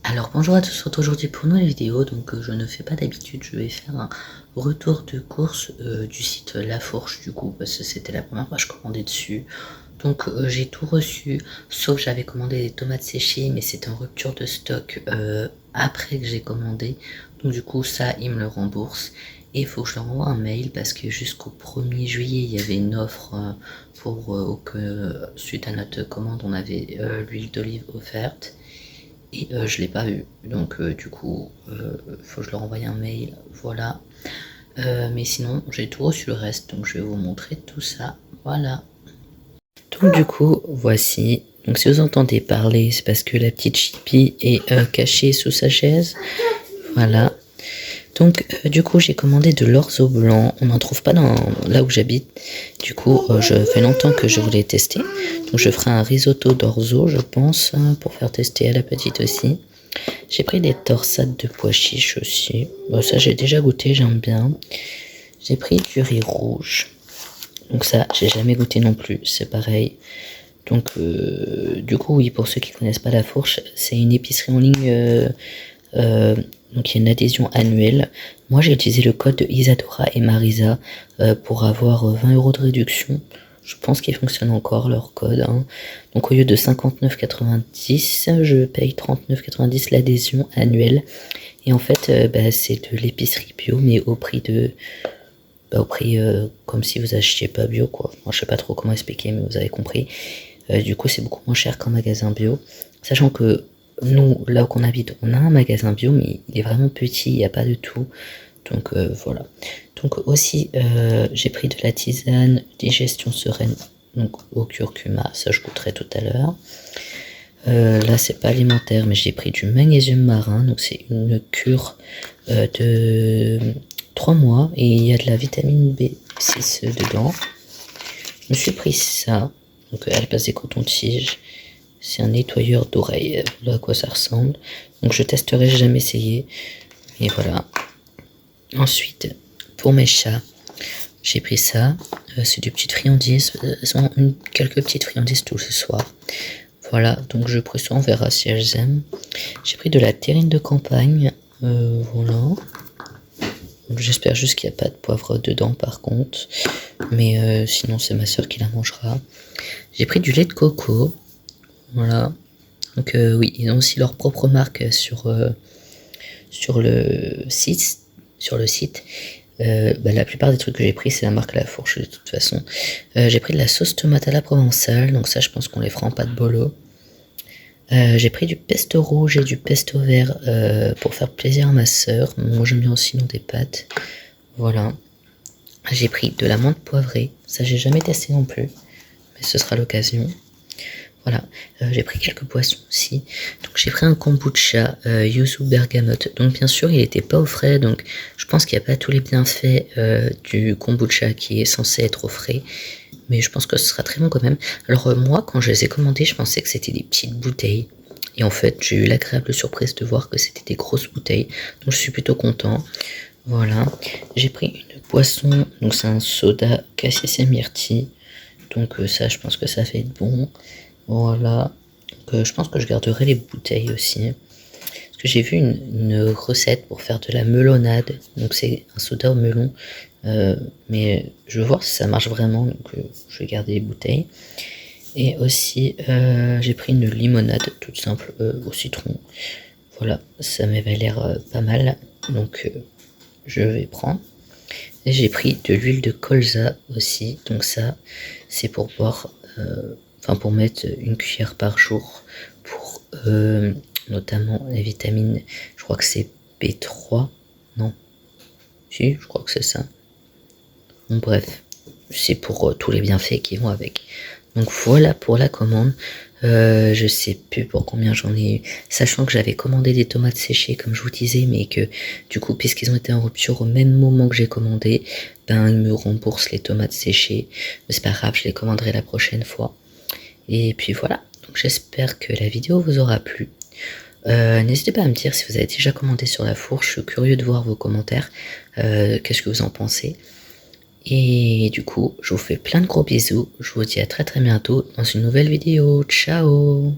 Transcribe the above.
Alors bonjour à tous, on se retrouve aujourd'hui pour une nouvelle vidéo. Donc je ne fais pas d'habitude, je vais faire un retour de course du site La Fourche du coup, parce que c'était la première fois que je commandais dessus. Donc j'ai tout reçu, sauf j'avais commandé des tomates séchées, mais c'était en rupture de stock après que j'ai commandé. Donc du coup ça, ils me le remboursent. Et il faut que je leur envoie un mail parce que jusqu'au 1er juillet, il y avait une offre pour que suite à notre commande, on avait l'huile d'olive offerte. Et je l'ai pas eu, donc du coup, faut que je leur envoie un mail, voilà. Mais sinon, j'ai tout reçu le reste, donc je vais vous montrer tout ça, voilà. Donc du coup, voici. Donc si vous entendez parler, c'est parce que la petite Chippy est cachée sous sa chaise, voilà. Donc du coup j'ai commandé de l'orzo blanc, on n'en trouve pas dans là où j'habite. Du coup je fais longtemps que je voulais tester. Donc je ferai un risotto d'orzo je pense, pour faire tester à la petite aussi. J'ai pris des torsades de pois chiches aussi. Bon, ça j'ai déjà goûté, j'aime bien. J'ai pris du riz rouge. Donc ça j'ai jamais goûté non plus, c'est pareil. Donc du coup oui, pour ceux qui connaissent pas La Fourche, c'est une épicerie en ligne. Donc il y a une adhésion annuelle. Moi j'ai utilisé le code de Isadora et Marisa pour avoir 20 € de réduction. Je pense qu'il fonctionne encore leur code, hein. Donc au lieu de 59,90, je paye 39,90 l'adhésion annuelle. Et en fait c'est de l'épicerie bio mais au prix de... au prix comme si vous achetiez pas bio quoi. Moi je sais pas trop comment expliquer mais vous avez compris. Du coup c'est beaucoup moins cher qu'un magasin bio. Sachant que nous, là où on habite, on a un magasin bio, mais il est vraiment petit, il n'y a pas de tout. Donc voilà. Donc aussi, j'ai pris de la tisane digestion sereine, donc au curcuma, ça je goûterai tout à l'heure. Là, c'est pas alimentaire, mais j'ai pris du magnésium marin, donc c'est une cure de 3 mois, et il y a de la vitamine B6 dedans. Je me suis pris ça, donc à la place des cotons-tiges. C'est un nettoyeur d'oreilles, voilà à quoi ça ressemble. Donc je testerai, j'ai jamais essayé. Et voilà. Ensuite, pour mes chats, j'ai pris ça. C'est des petites friandises. Quelques petites friandises tout ce soir. Voilà, donc je prends ça, on verra si elles aiment. J'ai pris de la terrine de campagne. Voilà. J'espère juste qu'il n'y a pas de poivre dedans par contre. Mais sinon c'est ma soeur qui la mangera. J'ai pris du lait de coco. Voilà. Donc oui, ils ont aussi leur propre marque sur le site. La plupart des trucs que j'ai pris, c'est la marque La Fourche de toute façon. J'ai pris de la sauce tomate à la provençale, donc ça je pense qu'on les fera en pâte bolo. J'ai pris du pesto rouge et du pesto vert pour faire plaisir à ma soeur. Moi j'aime bien aussi dans des pâtes. Voilà. J'ai pris de la menthe poivrée, ça j'ai jamais testé non plus, mais ce sera l'occasion. Voilà, j'ai pris quelques boissons aussi. Donc j'ai pris un kombucha yuzu bergamote. Donc bien sûr il n'était pas au frais, donc je pense qu'il n'y a pas tous les bienfaits du kombucha qui est censé être au frais. Mais je pense que ce sera très bon quand même. Alors moi quand je les ai commandés, je pensais que c'était des petites bouteilles. Et en fait j'ai eu l'agréable surprise de voir que c'était des grosses bouteilles. Donc je suis plutôt content. Voilà, j'ai pris une boisson, donc c'est un soda cassis et myrtille. Donc ça je pense que ça fait être bon. Voilà, donc, je pense que je garderai les bouteilles aussi. Parce que j'ai vu une recette pour faire de la melonade. Donc c'est un soda au melon. Mais je veux voir si ça marche vraiment. Donc je vais garder les bouteilles. Et aussi j'ai pris une limonade toute simple au citron. Voilà, ça m'avait l'air pas mal. Donc je vais prendre. Et j'ai pris de l'huile de colza aussi. Donc ça, c'est pour boire... pour mettre une cuillère par jour pour notamment les vitamines, je crois que c'est B3, non, si, je crois que c'est ça. Bon, bref, c'est pour tous les bienfaits qui vont avec. Donc voilà pour la commande. Je sais plus pour combien j'en ai eu, sachant que j'avais commandé des tomates séchées comme je vous disais, mais que du coup puisqu'ils ont été en rupture au même moment que j'ai commandé, ben ils me remboursent les tomates séchées. Mais c'est pas grave, je les commanderai la prochaine fois. Et puis voilà, donc j'espère que la vidéo vous aura plu. N'hésitez pas à me dire si vous avez déjà commandé sur La Fourche, je suis curieux de voir vos commentaires, qu'est-ce que vous en pensez. Et du coup, je vous fais plein de gros bisous, je vous dis à très très bientôt dans une nouvelle vidéo, ciao!